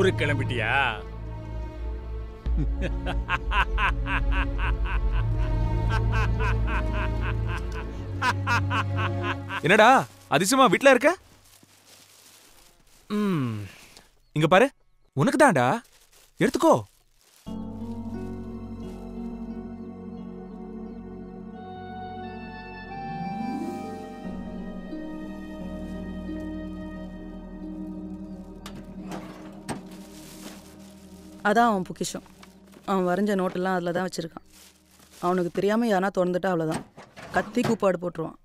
ஊருக்கு கிளம்பிட்டியா? என்னடா அதிசயமா வீட்ல இருக்க? இங்க பாரு, உனக்கு தான்டா, எடுத்துக்கோ. அதான் அவன் பொக்கிஷம். அவன் வரைஞ்ச நோட்டெல்லாம் அதில் தான் வச்சுருக்கான். அவனுக்கு தெரியாமல் யாரா திறந்துட்டா அவ்வளோதான், கத்தி கூப்பாடு போட்டுருவான்.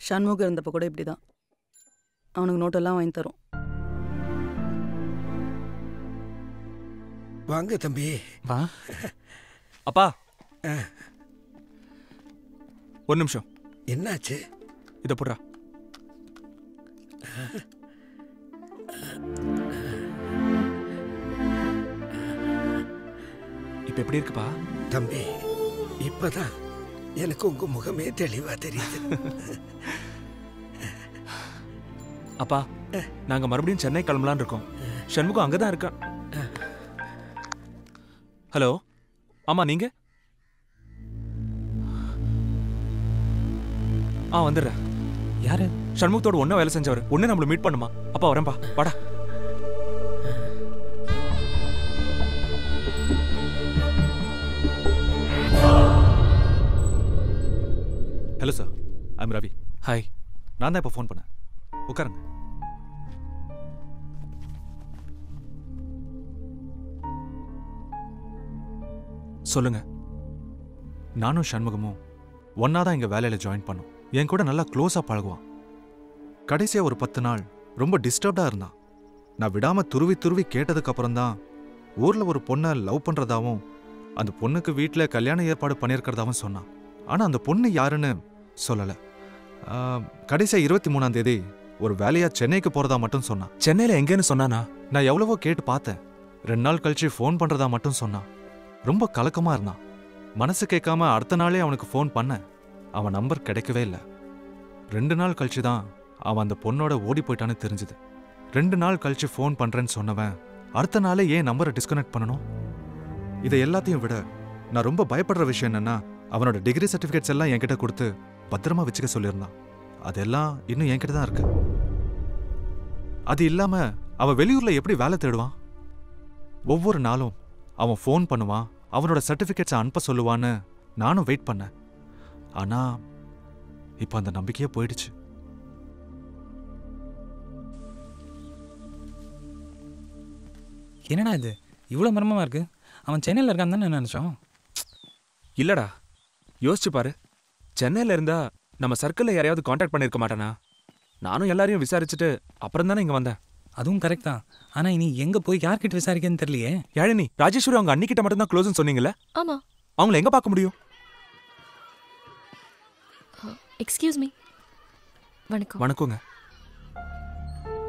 சண்முகம் இருந்தப்போ கூட இப்படி தான். அவனுக்கு நோட்டெல்லாம் வாங்கி தரும். வாங்க தம்பி. அப்பா ஒரு நிமிஷம். என்னாச்சு? இதை போடுறா. இப்ப எப்படி இருக்குப்பா? தம்பி, இப்பதான் எனக்கு உங்க முகமே தெளிவா தெரியுது. அப்பா, நாங்க மறுபடியும் சென்னை கிளம்பலான்னு இருக்கோம். சண்முகம் அங்கதான் இருக்கான். ஹலோ, ஆமா நீங்க? வந்துடுறேன். யாரு? சண்முகத்தோட ஒன்னும் வேலை செஞ்சவர். ஒன்னு நம்மள மீட் பண்ணுமா? அப்பா வரேன்பா, வாடா. Hello sir, I'm Ravi. Hi. நான் தான் இப்போ ஃபோன் பண்ணேன். உட்காருங்க. சொல்லுங்க. நானும் சண்முகமும் ஒன்னா தான் இங்க வேலையில ஜாயின் பண்ணோம். என் கூட நல்லா க்ளோஸா பழகுவான். கடைசியா ஒரு 10 நாள் ரொம்ப டிஸ்டர்ப்டா இருந்தான். நான் விடாம துருவி துருவி கேட்டதுக்கு அப்புறம் தான் ஊர்ல ஒரு பொண்ணை லவ் பண்றதாவும் அந்த பொண்ணுக்கு வீட்டுல கல்யாண ஏற்பாடு பண்ணியிருக்கிறதாவும் சொன்னான். ஆனா அந்த பொண்ணு யாருன்னு சொல்லல. கடைசியா 23ஆம் தேதி ஒரு வேலையா சென்னைக்கு போறதா மட்டும் சொன்னான். சென்னையில எங்கன்னு சொன்னானா? நான் எவ்வளவோ கேட்டு பார்த்தேன். 2 நாள் கழிச்சு ஃபோன் பண்றதா மட்டும் சொன்னான். ரொம்ப கலக்கமா இருந்தான். மனசு கேட்காம அடுத்த நாளே அவனுக்கு ஃபோன் பண்ணேன். அவன் நம்பர் கிடைக்கவே இல்லை. 2 நாள் கழிச்சு தான் அவன் அந்த பொண்ணோட ஓடி போயிட்டான்னு தெரிஞ்சுது. 2 நாள் கழிச்சு ஃபோன் பண்றேன்னு சொன்னவன் அடுத்த நாளே ஏன் நம்பரை டிஸ்கனெக்ட் பண்ணணும்? இதை எல்லாத்தையும் விட நான் ரொம்ப பயப்படுற விஷயம் என்னன்னா, அவனோட டிகிரி சர்டிஃபிகேட்ஸ் எல்லாம் என்கிட்ட கொடுத்து பத்திரமா வச்சுக்க சொல்லியிருந்தான். அதெல்லாம் இன்னும் என்கிட்ட தான் இருக்கு. அது இல்லாம அவன் வெளியூர்ல எப்படி வேலை தேடுவான்? ஒவ்வொரு நாளும் அவன் ஃபோன் பண்ணுவான், அவனோட சர்டிஃபிகேட்ஸை அனுப்ப சொல்லுவான்னு நானும் வெயிட் பண்ணேன். ஆனா இப்ப அந்த நம்பிக்கையே போயிடுச்சு. என்னடா இது இவ்வளவு மர்மமா இருக்கு? அவன் சென்னையில் இருக்கான்னு தானே நினைச்சோம். இல்லடா, யோசிச்சு பாரு. சென்னையில இருந்தா நம்ம சர்க்கிள்ல யாரையாவது காண்டாக்ட் பண்ணிருக்க மாட்டானா? நானும் எல்லாரையும் விசாரிச்சுட்டு அப்புறம் தானே இங்க வந்தேன். அதுவும் கரெக்ட் தான். ஆனா இனி எங்க போய் யார்கிட்ட விசாரிக்கன்னு தெரியலையே. யாழினி, ராஜேஸ்வரி அவங்க அன்னிக்கிட்ட மட்டும் தான் க்ளோஸ்னு சொன்னீங்கல்ல? ஆமா. அவங்கள எங்க பார்க்க முடியும்? Excuse me. வணக்கம். வணக்கங்க.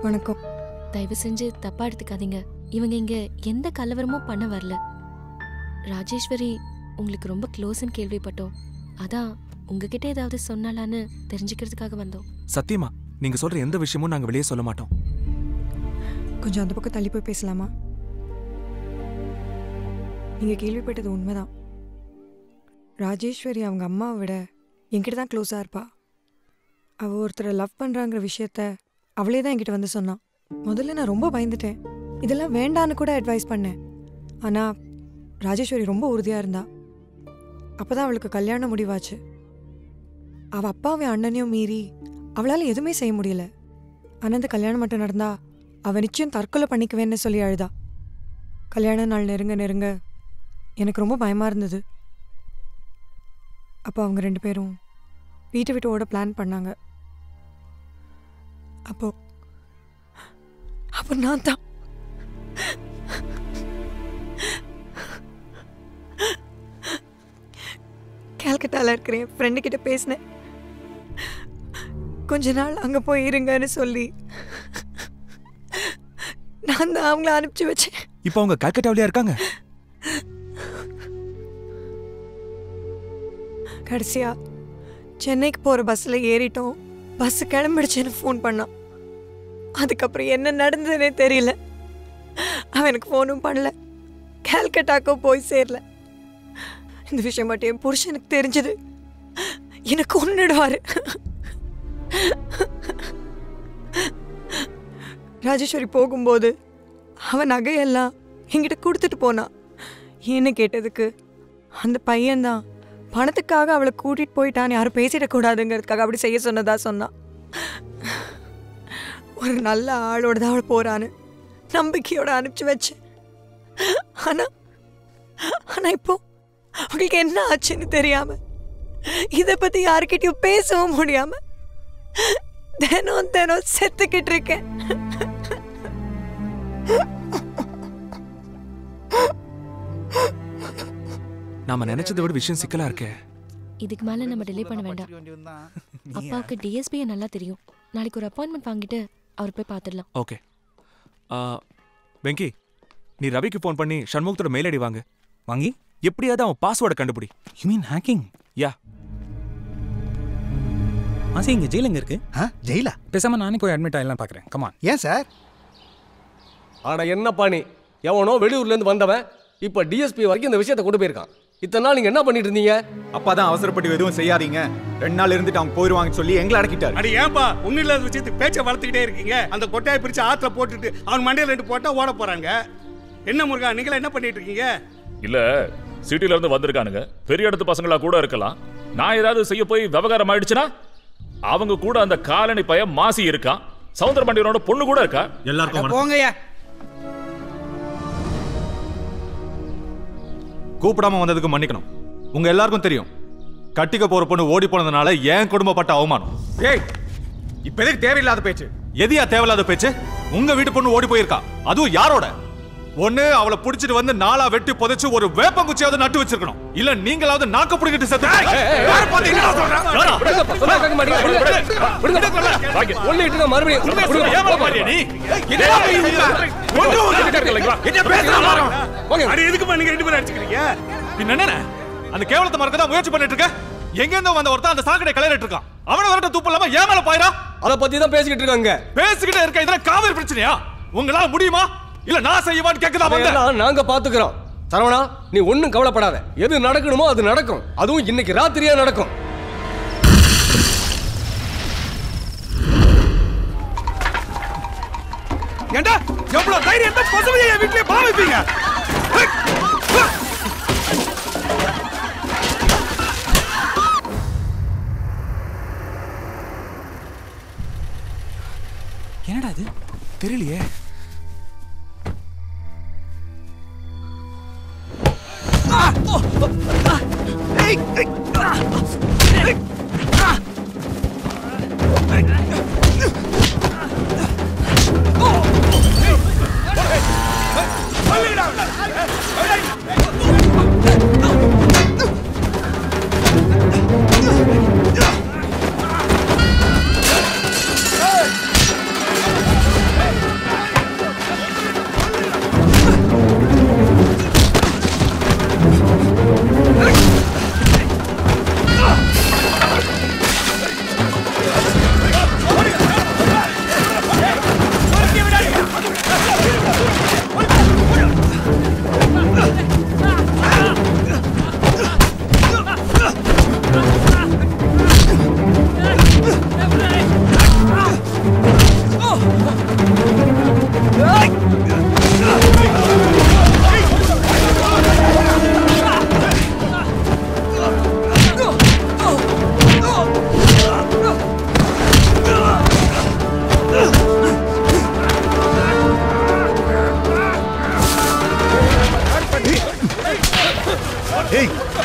வணக்கம். தயவு செஞ்சு தப்பா எடுத்துக்காதீங்க. இவங்க இங்க எந்த கலவரமும் பண்ண வரல. ராஜேஸ்வரி உங்களுக்கு ரொம்ப க்ளோஸ்ன்னு கேள்விப்பட்டோம். அதான் உங்ககிட்ட ஏதாவது சொன்னாலான்னு தெரிஞ்சுக்கிறதுக்காக வந்தோம். சத்தியமா நீங்க சொல்ற எந்த விஷயமும் நாங்க வெளியே சொல்ல மாட்டோம். கொஞ்சம் அந்த பக்கம் தள்ளி போய் பேசலாமா? நீங்க கேள்விப்பட்டது உண்மைதான். ராஜேஸ்வரி அவங்க அம்மாவை விட என்கிட்ட தான் க்ளோஸா இருப்பா. அவ ஒருத்தரை லவ் பண்றாங்கிற விஷயத்த அவளே தான் என்கிட்ட வந்து சொன்னான். முதல்ல நான் ரொம்ப பயந்துட்டேன். இதெல்லாம் வேண்டான்னு கூட அட்வைஸ் பண்ணேன். ஆனா ராஜேஸ்வரி ரொம்ப உறுதியா இருந்தா. அப்பதான் அவளுக்கு கல்யாணம் முடிவாச்சு. அவ அப்பாவையும் அண்ணனையும் மீறி அவளால எதுவுமே செய்ய முடியல. ஆனா அந்த கல்யாணம் மட்டும் நடந்தா அவ நிச்சயம் தற்கொலை பண்ணிக்குவேன்னு சொல்லி அழுதா. கல்யாண நாள் நெருங்க நெருங்க எனக்கு ரொம்ப பயமா இருந்தது. அப்போ அவங்க 2 பேரும் வீட்டை விட்டு ஓட பிளான் பண்ணாங்க. அப்போ நான் தான் கல்கட்டால இருக்கிற என் ஃப்ரெண்டு கிட்ட பேசினேன். கொஞ்ச நாள் அங்க போய் இருங்கன்னு சொல்லி நான் தான் அவங்கள அனுப்பிச்சு வச்சேன். இப்போ அவங்க கல்கட்டாவிலே இருக்காங்க. கடைசியா சென்னைக்கு போற பஸ்ல ஏறிட்டோம். பஸ் கிளம்பிடுச்சுன்னு ஃபோன் பண்ணான். அதுக்கப்புறம் என்ன நடந்ததுன்னே தெரியல. அவ அவன் எனக்கு ஃபோனும் பண்ணல, கல்கட்டாக்கோ போய் சேரல. இந்த விஷயம் மட்டும் என் புருஷனுக்கு தெரிஞ்சது எனக்கு கொன்னுடுவாரு. ராஜேஸ்வரி போகும்போது அவன் நகையெல்லாம் என்கிட்ட கொடுத்துட்டு போனான். ஏன்னு கேட்டதுக்கு அந்த பையன்தான் பணத்துக்காக அவளை கூட்டிட்டு போயிட்டான்னு யாரும் பேசிடக்கூடாதுங்கிறதுக்காக அப்படி செய்ய சொன்னதா சொன்னான். ஒரு நல்ல ஆளோட தான் அவளை போறான்னு நம்பிக்கையோட அனுப்பிச்சு வச்சேன். ஆனா ஆனா இப்போ அவங்களுக்கு என்ன ஆச்சுன்னு தெரியாம, இதை பத்தி யாருக்கிட்டையும் பேசவும் முடியாம தினம் தினம் செத்துக்கிட்டு இருக்கேன். நாம நினைச்சதை விட விஷயம் சிக்கலா இருக்கே. இதுக்கு மேல நம்ம டிலே பண்ண வேண்டாம். அப்பாவுக்கு டிஎஸ்பியை நல்லா தெரியும். நாளைக்கு ஒரு அப்பாயின்மெண்ட் வாங்கிட்டு அவர் போய் பார்த்துடலாம். ஓகே. வெங்கி, நீ ரவிக்கு ஃபோன் பண்ணி சண்முகத்தோட மெயில் ஐடி வாங்க. வாங்கி எப்படியாவது அவன் பாஸ்வேர்டை கண்டுபிடி. You mean hacking? யா. ஆசை இங்கே ஜெயில் எங்கே இருக்கு? ஜெயிலா? பேசாம நானே போய் அட்மிட் ஆகலாம் பார்க்குறேன். கமான். ஏன் சார்? ஆனா என்னப்பா நீ, எவனோ வெளியூர்லேருந்து வந்தவன் இப்போ டிஎஸ்பி வரைக்கும் இந்த விஷயத்தை கொண்டு போயிருக்கான். இத்தனை நாள் நீங்க என்ன பண்ணிட்டு இருந்தீங்க? அப்பாதான் அவசரப்பட்டு எதுவும் செய்யாதீங்க, 2 நாள் இருந்துட்டு அவங்க போயிருவாங்கன்னு சொல்லி எங்களை அடக்கிட்டாரு. அடி ஏன்பா ஒன்னும் இல்லாத விஷயத்துக்கு பேச்சை வளர்த்துக்கிட்டே இருக்கீங்க? அந்த கொட்டாயை பிரிச்சு ஆத்துல போட்டுட்டு அவன் மண்டையில 2 போட்டா ஓட போறாங்க. என்ன முருகா, நீங்களா என்ன பண்ணிட்டு இருக்கீங்க? இல்ல, சிட்டில இருந்து வந்திருக்கானுங்க, பெரிய இடத்து பசங்களா கூட இருக்கலாம். நான் ஏதாவது செய்ய போய் விவகாரம் ஆயிடுச்சுன்னா அவங்க கூட அந்த காலனி பையன் மாசி இருக்கான், சவுந்தரபாண்டியனோட பொண்ணு கூட இருக்கா. எல்லாருக்கும் போங்கய்யா. கூப்பிடாம வந்ததுக்கு மன்னிக்கணும். உங்க எல்லாருக்கும் தெரியும், கட்டிக்க போற பொண்ணு ஓடி போனதுனால ஏன் குடும்பப்பட்ட அவமானம். ஏய், இப்ப எதுக்கு தேவையில்லாத பேச்சு? எதியா தேவையில்லாத பேச்சு? உங்க வீட்டு பொண்ணு ஓடி போயிருக்கா, அதுவும் யாரோட? ஒண்ணு அவளை புடிச்சிட்டு வந்து 4 வெட்டி புதைச்சு ஒரு வேப்பங்குச்சியாவது நட்டு வச்சிருக்கணும், இல்ல நீங்களாவது நாக்க புடிக்கிட்டு செத்து. அந்த கேவலத்தை மறக்கதான் முயற்சி பண்ணிட்டு இருக்க. எங்க இருந்து வந்த ஒருத்தன் அந்த சாக்கடை கலரிட்டு இருக்கான், அவனை வரட்ட தூப்பு இல்லாம ஏன் மேல பாயிரா? அதை பத்தி தான் பேசிக்கிட்டு இருக்காங்க. பேசிக்கிட்டே இருக்க, இதெல்லாம் காவிரி பிரச்சனையா? உங்களால முடியுமா? இல்ல நான் செய்வான்னு கேக்குதா வந்தேன். நாங்க பாத்துக்கிறோம். சரவணா, நீ ஒண்ணும் கவலைப்படாத. எது நடக்கணுமோ அது நடக்கும். அதுவும் இன்னைக்கு ராத்திரியா நடக்கும். ஏண்டா எவ்வளவு தைரியம் தான் பசுமையை வீட்லயே பா வைப்பீங்க? என்னடா இது? தெரியலையே.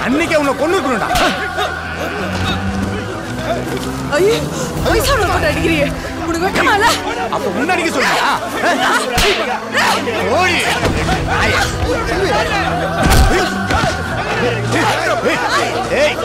அன்னைக்கு அவனை கொண்டு இருக்கணும்டா. ஐயோ, வயசு அடிக்கிறீங்க, உனக்கு வெக்கமா இல்ல? அப்ப முன்னாடிக்கு சொல்லுங்க. ஓடி ஏய்,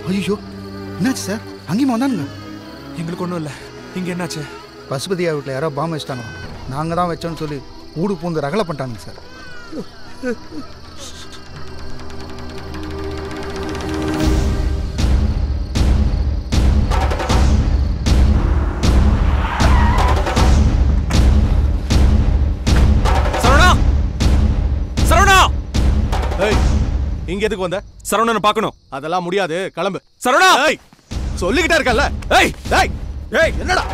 ஐயோ, என்னாச்சு சார்? அங்கேயுமா வந்தானுங்க? எங்களுக்கு ஒன்றும் இல்லை. இங்கே என்னாச்சு? பசுபதியா வீட்டில் யாரோ பாம்பு வச்சிட்டாங்க. நாங்கள் தான் வச்சோன்னு சொல்லி ஊடு பூந்து ரகலை பண்ணிட்டானுங்க சார். இங்க எதுக்கு வந்த? சரவணனை பார்க்கணும். அதெல்லாம் முடியாது, கிளம்பு. சரவணா! ஏய், சொல்லிக்கிட்டே இருக்கல்ல. ஏய் ஏய் ஏய், என்னடா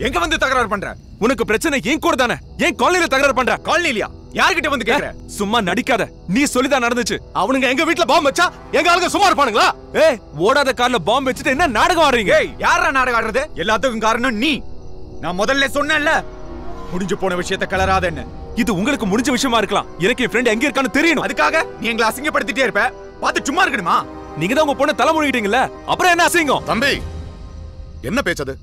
எங்க வந்து தகராறு பண்ற? உனக்கு பிரச்சனை ஏன் கூட தானே? ஏன் காலனில தகராறு பண்ற? காலனிலியா? யார்கிட்ட வந்து கேக்குற? சும்மா நடிக்காத. நீ சொல்லிதான் நடந்துச்சு. அவனுங்க எங்க வீட்ல பாம்பு வச்சா எங்க ஆளுங்க சும்மா இருப்பானுங்களா? ஏய், ஓடாத கார்ல பாம்பு வச்சுட்டு என்ன நாடகம் ஆடுறீங்க? ஏய், யாரா நாடகம் ஆடுறது? எல்லாத்துக்கும் காரணம் நீ. நான் முதல்ல சொன்னேன்ல, முடிஞ்சு போன விஷயத்தை கிளறாதன்னு. இது உங்களுக்கு முடிஞ்ச விஷயமா இருக்கலாம். எனக்கு என் ஃப்ரெண்ட் எங்க இருக்கான்னு தெரியணும். அதுக்காக நீ எங்களை அசிங்கப்படுத்திட்டே இருப்ப. பார்த்து சும்மா இருக்கணுமா? நீங்க தான் உங்க பொண்ணை தலை முழுகிட்டீங்கல்ல, அப்புறம் என்ன அசிங்கம்? தம்பி, என்ன பேச்சது?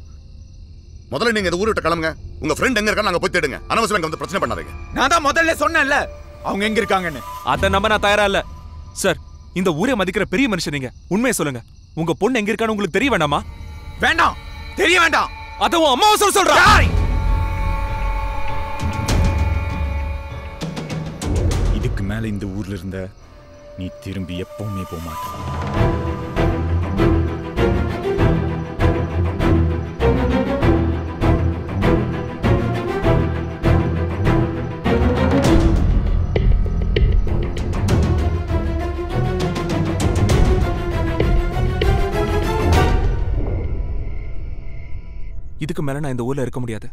முதல்ல நீங்க இந்த ஊரை விட்டு கிளம்புங்க. உங்க ஃப்ரெண்ட் எங்க இருக்கான்னு நாங்க போய் தேடுங்க. அனவசரம் வந்து பிரச்சனை பண்ணாதீங்க. நான் தான் முதல்ல சொன்னேன்ல அவங்க எங்க இருக்காங்கன்னு. அத நம்ப நான் தயாரா இல்ல. சார், இந்த ஊரை மதிக்கிற பெரிய மனுஷன் நீங்க. உண்மையை சொல்லுங்க. உங்க பொண்ணு எங்க இருக்கான்னு உங்களுக்கு தெரிய வேண்டாமா? வேண்டாம், தெரிய வேண்டாம். அத உன் அம்மாவை சொல்றா. இதுக்கு மேல இந்த ஊர்ல இருந்த நீ திரும்பி எப்பவுமே போக மாட்ட. இதுக்கு மேல நான் இந்த ஊர்ல இருக்க முடியாது.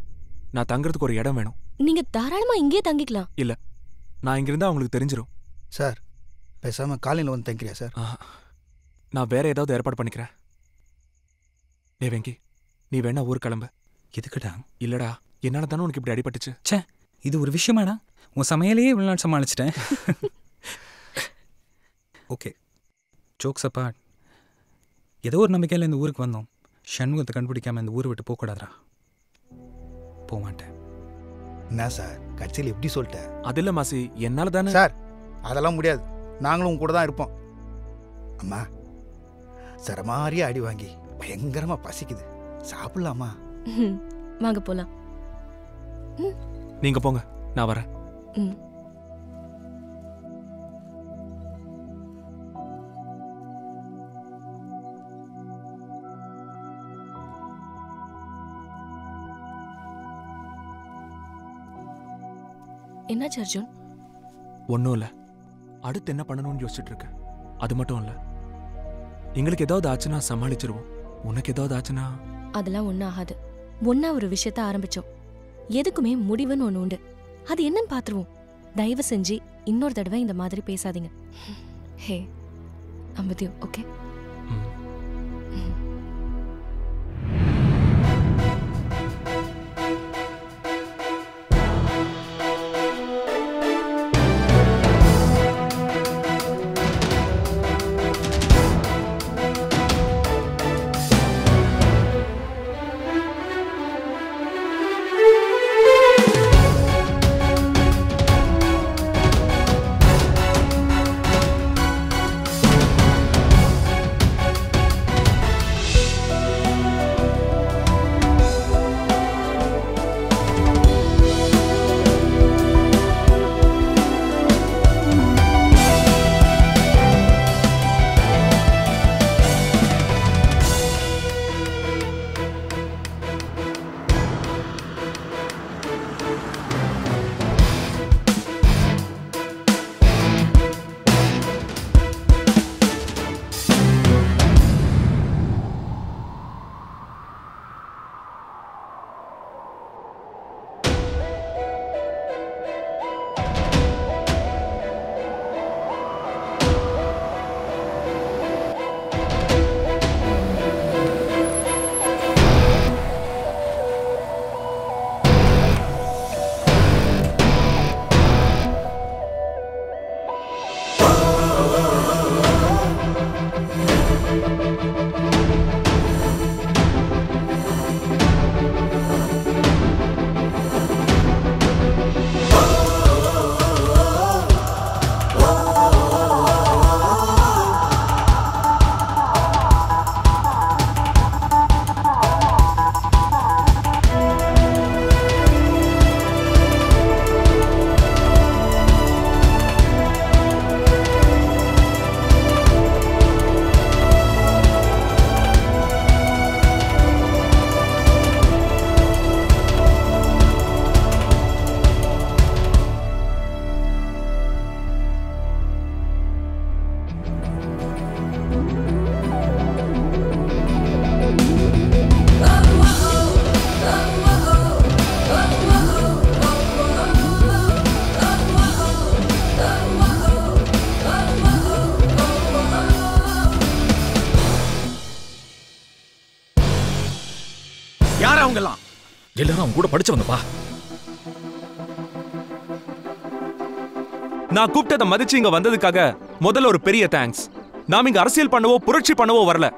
நான் தங்கறதுக்கு ஒரு இடம் வேணும். நீங்க தாராளமா இங்கே தங்கிக்கலாம். இல்ல, நான் இங்க இருந்தா அவங்களுக்கு தெரிஞ்சிரும். சார், பேசாம காலையில் வந்து தங்கிறியா சார்? நான் வேற ஏதாவது ஏற்பாடு பண்ணிக்கிறேன். டேய் வெங்கி, நீ வேணா ஊர் கிளம்பு. எதுக்குடா? இல்லடா, என்னால தானே உனக்கு இப்படி அடிபட்டுச்சு. ச்சே, இது ஒரு விஷயமாடா? உன் சமையலையே இவ்வளோ நாள் சமாளிச்சிட்டேன். Okay, jokes apart. ஏதோ ஒரு நம்பிக்கையில் இந்த ஊருக்கு வந்தோம். சண்முகத்தை கண்டுபிடிக்காம இந்த ஊரை விட்டு போகக்கூடாதுரா. போக மாட்டேன். என்ன சார், கட்சியில் எப்படி சொல்லிட்டேன்? அது இல்ல மாசி, என்னால தானே. சார், அதெல்லாம் முடியாது. நாங்களும் உங்க கூட தான் இருப்போம். அம்மா, சரமாரியா அடி வாங்கி பயங்கரமா பசிக்குது. சாப்பிடலாமா? வாங்க போலாம். நீங்க போங்க, நான் வரேன். என்னாச்சு அர்ஜுன்? ஒன்றும் இல்லை. அடுத்து என்ன பண்ணணும்னு யோசிச்சுட்டு இருக்கேன். அது மட்டும் இல்லை, எங்களுக்கு ஏதாவது ஆச்சுன்னா சமாளிச்சிருவோம். உனக்கு ஏதாவது ஆச்சுன்னா? அதெல்லாம் ஒன்றும் ஆகாது. ஒன்னா ஒரு விஷயத்த ஆரம்பிச்சோம். எதுக்குமே முடிவுன்னு ஒன்று உண்டு. அது என்னன்னு பார்த்துருவோம். தயவு செஞ்சு இன்னொரு தடவை இந்த மாதிரி பேசாதீங்க. ஹே, I'm with you, okay? அவங்க எல்லாம்? எல்லாரும் அவங்க கூட படிச்சவங்கப்பா. நான் கூப்பிட்டதை மதிச்சு இங்க வந்ததுக்காக முதல்ல ஒரு பெரிய தேங்க்ஸ். நாம இங்க அரசியல் பண்ணவோ புரட்சி பண்ணவோ வரல.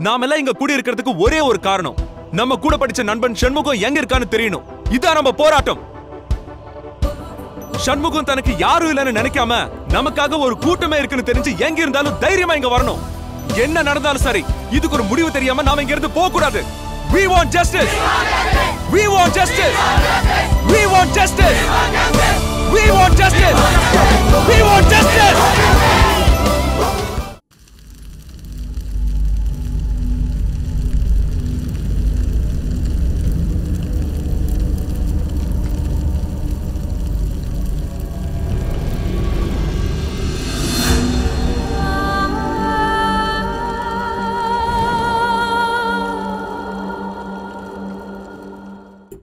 நாம எல்லாம் இங்க கூடி இருக்கிறதுக்கு ஒரே ஒரு காரணம், நம்ம கூட படிச்ச நண்பன் சண்முகம் எங்க இருக்கான்னு தெரியணும். இதான் நம்ம போராட்டம். சண்முகம் தனக்கு யாரும் இல்லைன்னு நினைக்காம நமக்காக ஒரு கூட்டமே இருக்குன்னு தெரிஞ்சு எங்க இருந்தாலும் தைரியமா இங்க வரணும். என்ன நடந்தாலும் சரி, இதுக்கு ஒரு முடிவு தெரியாம நாம இங்க இருந்து போக கூடாது. We want justice. We want justice. We want justice. We want justice. We want justice.